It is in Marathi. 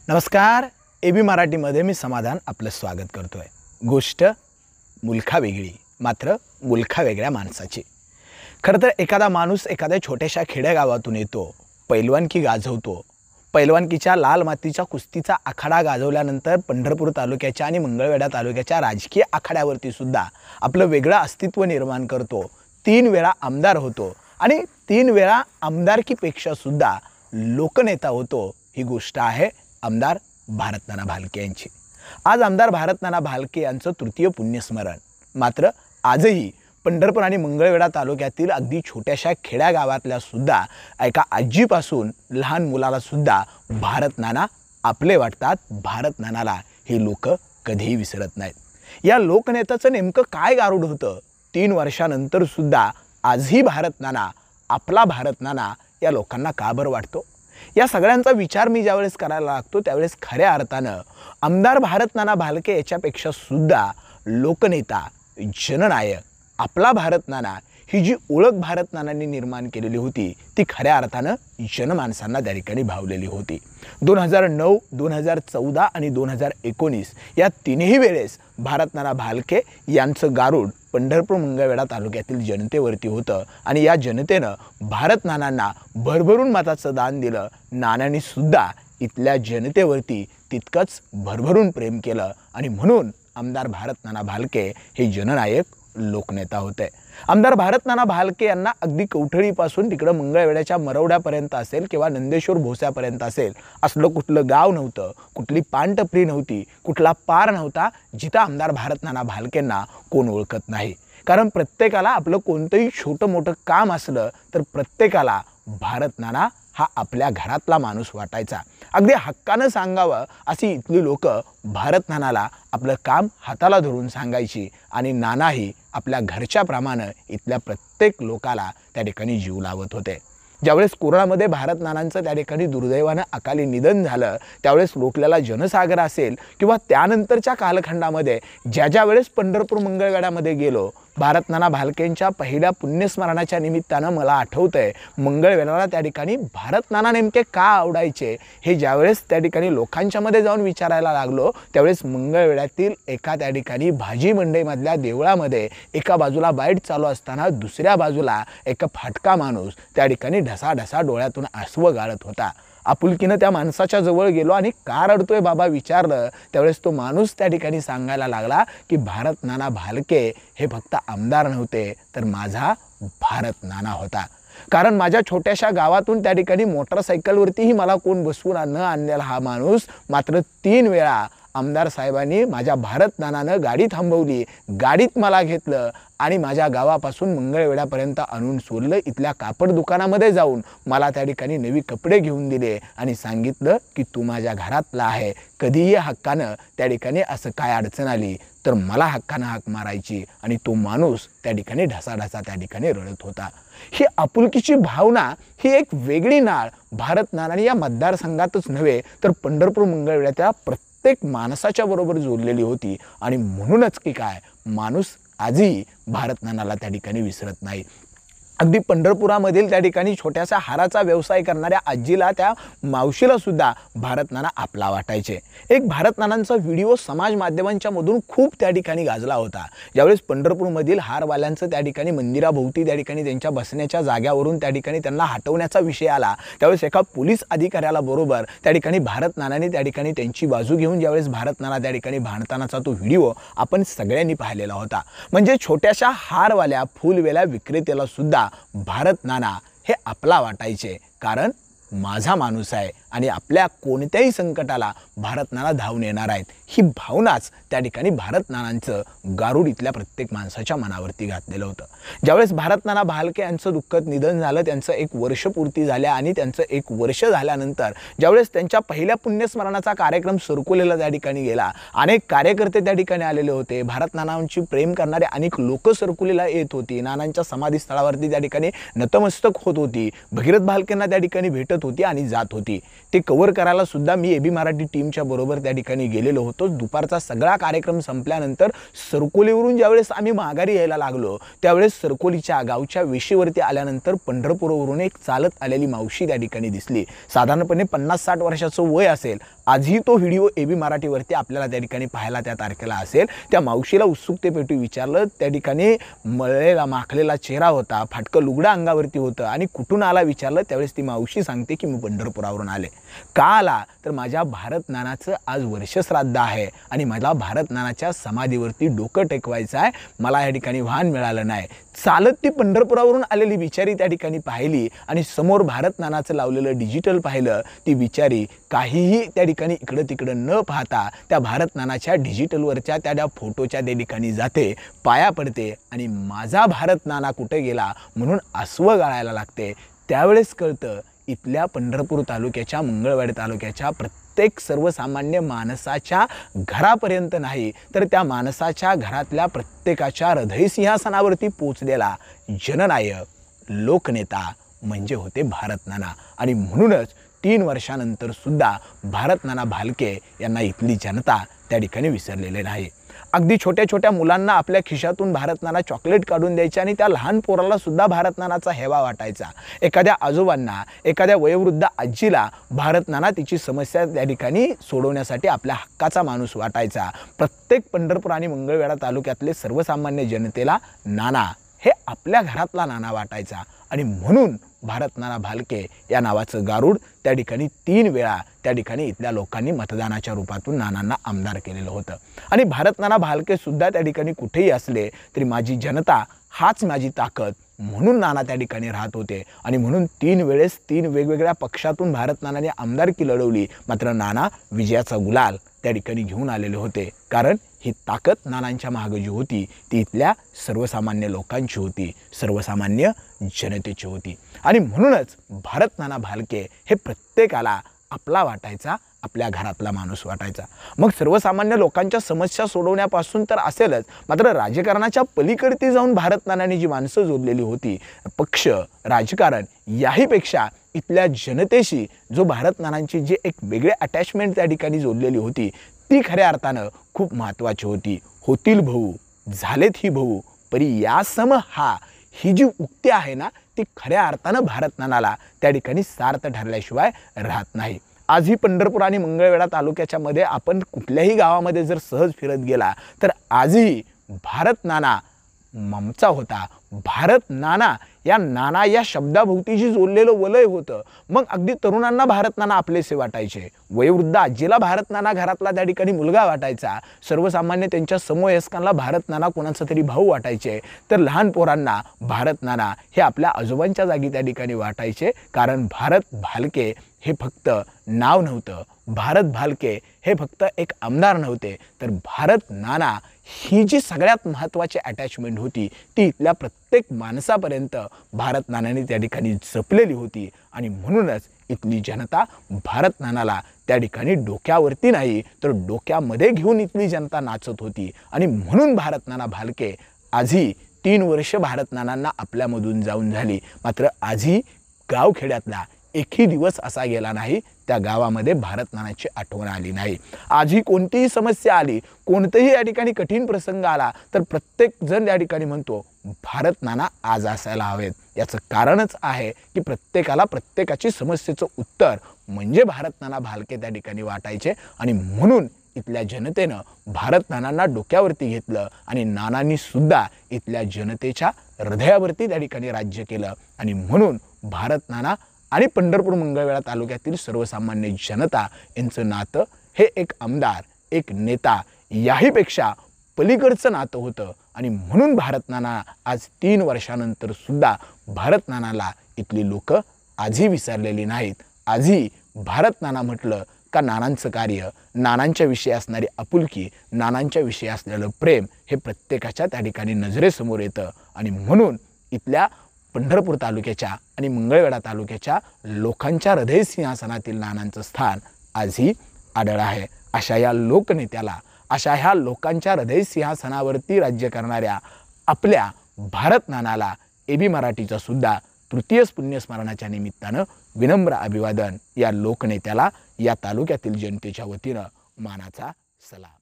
नमस्कार. एबी मराठीमध्ये मी समाधान आपलं स्वागत करतोय. गोष्ट मुलखा वेगळी, मात्र मुलखा वेगळ्या माणसाची. खरं तर एखादा माणूस एखाद्या छोट्याशा खेडेगावातून येतो, पैलवानकी गाजवतो. पैलवानकीच्या लाल मातीच्या कुस्तीचा आखाडा गाजवल्यानंतर पंढरपूर तालुक्याच्या आणि मंगळवेढा तालुक्याच्या राजकीय आखाड्यावरती सुद्धा आपलं वेगळं अस्तित्व निर्माण करतो. 3 वेळा आमदार होतो आणि 3 वेळा आमदारकीपेक्षा सुद्धा लोकनेता होतो. ही गोष्ट आहे आमदार भारतनाना भालके यांची. आज आमदार भारतनाना भालके यांचं तृतीय पुण्यस्मरण. मात्र आजही पंढरपूर आणि मंगळवेढा तालुक्यातील अगदी छोट्याशा खेड्यागावातल्या सुद्धा एका आजीपासून लहान मुलाला सुद्धा भारतनाना आपले वाटतात. भारतनानाला हे लोक कधीही विसरत नाहीत. या लोकनेत्याचं नेमकं काय गारुड होतं? 3 वर्षानंतर सुद्धा आजही भारतनाना, आपला भारतनाना या लोकांना का बरं वाटतो? या सगळ्यांचा विचार मी ज्यावेळेस करायला लागतो त्यावेळेस खऱ्या अर्थानं आमदार भारतनाना भालके याच्यापेक्षा सुद्धा लोकनेता, जननायक, आपला भारतनाना ही जी ओळख भारतनानांनी निर्माण केलेली होती ती खऱ्या अर्थानं जनमानसांना त्या ठिकाणी भावलेली होती. 2009, 2014 आणि 2019 या तिन्ही वेळेस भारतनाना भालके यांचं गारुड पंढरपूर मंगळवेढा तालुक्यातील जनतेवरती होतं आणि या जनतेनं भारतनानांना भरभरून मताचं दान दिलं. नानांनी सुद्धा इथल्या जनतेवरती तितकंच भरभरून प्रेम केलं आणि म्हणून आमदार भारतनाना भालके हे जननायक लोकनेता होते. आमदार भारतनाना भालके यांना अगदी कवठळीपासून तिकडं मंगळवेढ्याच्या मरवड्यापर्यंत असेल किंवा नंदेश्वर भोस्यापर्यंत असेल असलं कुठलं गाव नव्हतं, कुठली पानटपरी नव्हती, कुठला पार नव्हता जिथं आमदार भारतनाना भालकेंना कोण ओळखत नाही. कारण प्रत्येकाला आपलं कोणतंही छोटं मोठं काम असलं तर प्रत्येकाला भारतनाना हा आपल्या घरातला माणूस वाटायचा. अगदी हक्कानं सांगावं अशी इथली लोक भारतनानाला आपलं काम हाताला धरून सांगायची आणि नानाही आपल्या घरच्याप्रमाणे इथल्या प्रत्येक लोकाला त्या ठिकाणी जीव लावत होते. ज्यावेळेस कोरोनामध्ये भारतनानांचं त्या ठिकाणी दुर्दैवानं अकाली निधन झालं त्यावेळेस लोटलेला जनसागर असेल किंवा त्यानंतरच्या कालखंडामध्ये ज्या वेळेस पंढरपूर मंगळवेढ्यामध्ये गेलो, भारतनाना भालकेंच्या पहिल्या पुण्यस्मरणाच्या निमित्तानं मला आठवतंय मंगळवेढ्याला त्या ठिकाणी भारतनाना नेमके का आवडायचे हे ज्यावेळेस त्या ठिकाणी लोकांच्यामध्ये जाऊन विचारायला लागलो त्यावेळेस मंगळवेढ्यातील एका त्या ठिकाणी भाजी मंडईमधल्या देवळामध्ये एका बाजूला बाईट चालू असताना दुसऱ्या बाजूला एक फाटका माणूस त्या ठिकाणी ढसाढसा डोळ्यातून आसवं गाळत होता. आपुलकीनं त्या माणसाच्या जवळ गेलो आणि का रडतोय बाबा विचारलं त्यावेळेस तो माणूस त्या ठिकाणी सांगायला लागला की भारतनाना भालके हे फक्त आमदार नव्हते तर माझा भारतनाना होता. कारण माझ्या छोट्याशा गावातून त्या ठिकाणी मोटरसायकलवरतीही मला कोण बसवून न आणलेला हा माणूस मात्र 3 वेळा आमदार साहेबांनी माझ्या भारतनानानं गाडी थांबवली, गाडीत मला घेतलं आणि माझ्या गावापासून मंगळवेढ्यापर्यंत आणून सोडलं. इथल्या कापड दुकानामध्ये जाऊन मला त्या ठिकाणी नवी कपडे घेऊन दिले आणि सांगितलं की तू माझ्या घरातला आहे, कधीही हक्कानं त्या ठिकाणी असं काय अडचण आली तर मला हक्कानं हाक मारायची. आणि तो माणूस त्या ठिकाणी ढसाढसा त्या ठिकाणी रडत होता. ही आपुलकीची भावना ही एक वेगळी नाळ भारतनानांनी या मतदारसंघातच नव्हे तर पंढरपूर मंगळवेढ्याच्या प्रत्येक माणसाच्या बरोबर जोडलेली होती आणि म्हणूनच की काय माणूस आजही भारतनानाला त्या ठिकाणी विसरत नाही. अगदी पंढरपुरामधील त्या ठिकाणी छोट्याशा हाराचा व्यवसाय करणाऱ्या आजीला त्या मावशीला सुद्धा भारतनाना आपला वाटायचे. एक भारतनानांचा व्हिडिओ समाज माध्यमांच्या मधून खूप त्या ठिकाणी गाजला होता. ज्यावेळेस पंढरपूरमधील हारवाल्यांचं त्या ठिकाणी मंदिराभोवती त्या ठिकाणी त्यांच्या बसण्याच्या जाग्यावरून त्या ठिकाणी त्यांना हटवण्याचा विषय आला त्यावेळेस एका पोलीस अधिकाऱ्याला बरोबर त्या ठिकाणी भारतनानांनी त्या ठिकाणी त्यांची बाजू घेऊन ज्यावेळेस भारतनाना त्या ठिकाणी भांडतानाचा तो व्हिडिओ आपण सगळ्यांनी पाहिलेला होता. म्हणजे छोट्याशा हारवाल्या फुलवेल्या विक्रेत्याला सुद्धा भारतनाना हे आपला वाटायचे. कारण माझा माणूस आहे आणि आपल्या कोणत्याही संकटाला भारतनाना धावून येणार आहेत ही भावनाच त्या ठिकाणी भारतनानांचं गारुड इथल्या प्रत्येक माणसाच्या मनावरती घातलेलं होतं. ज्यावेळेस भारतनाना भालके यांचं दुःखद निधन झालं, त्यांचं 1 वर्ष पूर्ती झाल्या आणि त्यांचं 1 वर्ष झाल्यानंतर ज्यावेळेस त्यांच्या पहिल्या पुण्यस्मरणाचा कार्यक्रम सरकुलेला त्या ठिकाणी गेला, अनेक कार्यकर्ते त्या ठिकाणी आलेले होते, भारतनानांची प्रेम करणारे अनेक लोक सरकुलेला येत होती, नानांच्या समाधीस्थळावरती त्या ठिकाणी नतमस्तक होत होती, भगीरथ भालकेंना त्या ठिकाणी भेटत निघत होती आणि जात होती। ते कव्हर करायला सुद्धा मी एबी मराठी टीमच्या बरोबर त्या ठिकाणी गेलेलो होतो। दुपारचा सगळा कार्यक्रम संपल्यानंतर सरकोलीवरून ज्यावेळेस आम्ही माघारी यायला लागलो त्यावेळेस सरकोलीच्या गावच्या वेशीवरती आल्यानंतर पंढरपूरवरून एक चालत आलेली मावशी त्या ठिकाणी दिसली। साधारणपणे 50-60 वर्षाचं वय असेल। आजही तो व्हिडिओ एबी मराठीवरती आपल्याला त्या ठिकाणी पाहायला त्या तारखेला असेल। त्या मावशीला उत्सुकतेपेटी विचारलं, त्या ठिकाणी मळलेला माखलेला चेहरा होता, फाटकं लुगडं अंगावरती होतं आणि कुठून आला विचारलं त्यावेळेस ती मावशी सांगते की मी पंढरपुरावरून आले। का आला तर माझ्या भारत नानाचं आज वर्षश्राद्ध आहे आणि मला भारत नानाच्या समाधीवरती डोकं टेकवायचं आहे। मला या ठिकाणी वाहन मिळालं नाही। चालत ती पंढरपुरावरून आलेली बिचारी त्या ठिकाणी पाहिली आणि समोर भारत नानाचं लावलेलं डिजिटल पाहिलं। ती बिचारी काहीही त्या ठिकाणी इकडं तिकडं न पाहता त्या भारत नानाच्या डिजिटलवरच्या त्या फोटोच्या त्या ठिकाणी जाते, पाया पडते आणि माझा भारत नाना कुठे गेला म्हणून आसवं गाळायला लागते। त्यावेळेस कळतं इथल्या पंढरपूर तालुक्याच्या मंगळवेढा तालुक्याच्या प्रत्येक सर्वसामान्य माणसाच्या घरापर्यंत नाही तर त्या माणसाच्या घरातल्या प्रत्येकाच्या हृदयसिंहासनावरती पोचलेला जननायक लोकनेता म्हणजे होते भारत नाना। आणि म्हणूनच 3 वर्षानंतर सुद्धा भारत नाना भालके यांना इथली जनता त्या ठिकाणी विसरलेले नाही। अगदी छोट्या छोट्या मुलांना आपल्या खिशातून भारत नाना चॉकलेट काढून द्यायचे आणि त्या लहान पोराला सुद्धा भारत नानाचा हेवा वाटायचा। एखाद्या आजोबांना, एखाद्या वयोवृद्ध आजीला भारत नाना तिची समस्या त्या ठिकाणी सोडवण्यासाठी आपल्या हक्काचा माणूस वाटायचा। प्रत्येक पंढरपूर आणि मंगळवेढा तालुक्यातले सर्वसामान्य जनतेला नाना हे आपल्या घरातला नाना वाटायचा आणि म्हणून भारत नाना भालके या नावाचं गारुड त्या ठिकाणी 3 वेळा त्या ठिकाणी इथल्या लोकांनी मतदानाच्या रूपातून नानांना आमदार केलेलं होतं। आणि भारत नाना भालके सुद्धा त्या ठिकाणी कुठेही असले तरी माझी जनता हाच माझी ताकद म्हणून नाना त्या ठिकाणी राहत होते आणि म्हणून 3 वेळेस 3 वेगवेगळ्या पक्षातून भारत नानाने आमदारकी लढवली, मात्र नाना विजयाचा गुलाल त्या ठिकाणी घेऊन आलेले होते। कारण ही ताकद नानांच्या मागे जी होती ती इथल्या सर्वसामान्य लोकांची होती, सर्वसामान्य जनतेची होती। आणि म्हणूनच भारत नाना भालके हे प्रत्येकाला आपला वाटायचा, आपल्या घरातला माणूस वाटायचा। मग सर्वसामान्य लोकांच्या समस्या सोडवण्यापासून तर असेलच, मात्र राजकारणाच्या पलीकडे जाऊन भारत नानांनी जी माणसं जोडलेली होती, पक्ष राजकारण याहीपेक्षा इथल्या जनतेशी जो भारत नानांची जी एक वेगळे अटॅचमेंट त्या ठिकाणी जोडलेली होती ती खऱ्या अर्थानं खूप महत्त्वाची होती। होतील भाऊ झालेत ही भाऊ परी या सम हा, ही जी उक्ती आहे ना ती खऱ्या अर्थानं भारत नानाला त्या ठिकाणी सार्थ ठरल्याशिवाय राहत नाही। आजही पंढरपूर आणि मंगळवेढा तालुक्याच्या मध्ये आपण कुठल्याही गावामध्ये जर सहज फिरत गेला तर आजही भारत नाना ममचा होता। भारत नाना या शब्दाभोवती जी जोडलेलं वलय होतं, मग अगदी तरुणांना भारत नाना आपलेसे वाटायचे, वयोवृद्ध आजीला भारत नाना घरातला त्या ठिकाणी मुलगा वाटायचा, सर्वसामान्य त्यांच्या समवयस्कांना भारत नाना कोणाचा तरी भाऊ वाटायचे, तर लहान पोरांना भारत नाना हे आपल्या आजोबांच्या जागी त्या ठिकाणी वाटायचे। कारण भारत भालके हे फक्त नाव नव्हतं, भारत भालके हे फक्त एक आमदार नव्हते, तर भारत नाना ही जी सगळ्यात महत्त्वाची अटॅचमेंट होती ती इथल्या प्रत्येक माणसापर्यंत भारत नानांनी त्या ठिकाणी जपलेली होती। आणि म्हणूनच इथली जनता भारत नानाला त्या ठिकाणी डोक्यावरती नाही तर डोक्यामध्ये घेऊन इथली जनता नाचत होती। आणि म्हणून भारत नाना भालके आजही 3 वर्ष भारत नानांना आपल्यामधून जाऊन झाली, मात्र आजही गावखेड्यातला एकही दिवस असा गेला नाही त्या गावामध्ये भारत नानाची आठवण आली नाही। आजही कोणतीही समस्या आली, कोणतेही या ठिकाणी कठीण प्रसंग आला तर प्रत्येक जण या ठिकाणी म्हणतो भारत नाना आज असायला हवेत। याचं कारणच आहे की प्रत्येकाला प्रत्येकाची समस्येचं उत्तर म्हणजे भारत नाना भालके त्या ठिकाणी वाटायचे। आणि म्हणून इथल्या जनतेनं भारत नानांना डोक्यावरती घेतलं आणि नानांनी सुद्धा इथल्या जनतेच्या हृदयावरती त्या ठिकाणी राज्य केलं। आणि म्हणून भारत नाना आणि पंढरपूर मंगळवेढा तालुक्यातील सर्वसामान्य जनता यांचं नातं हे एक आमदार, एक नेता याहीपेक्षा पलीकडचं नातं होतं। आणि म्हणून भारत नाना आज 3 वर्षानंतर सुद्धा भारत नानाला इथली लोक आजही विसरलेली नाहीत। आजही भारत नाना म्हटलं का नानांचं कार्य, नानांच्या विषयी असणारी आपुलकी, नानांच्या विषयी असलेलं प्रेम हे प्रत्येकाच्या त्या ठिकाणी नजरेसमोर येतं। आणि म्हणून इथल्या पंढरपूर तालुक्याच्या आणि मंगळवेढा तालुक्याच्या लोकांच्या हृदय सिंहासनातील नानांचं स्थान आजही आढळ आहे। अशा या लोकनेत्याला, अशा ह्या लोकांच्या हृदय सिंहासनावरती राज्य करणाऱ्या आपल्या भारत नानाला एबी मराठीचा सुद्धा तृतीय पुण्यस्मरणाच्या निमित्तानं विनम्र अभिवादन या लोकनेत्याला, या तालुक्यातील जनतेच्या वतीनं मानाचा सलाम.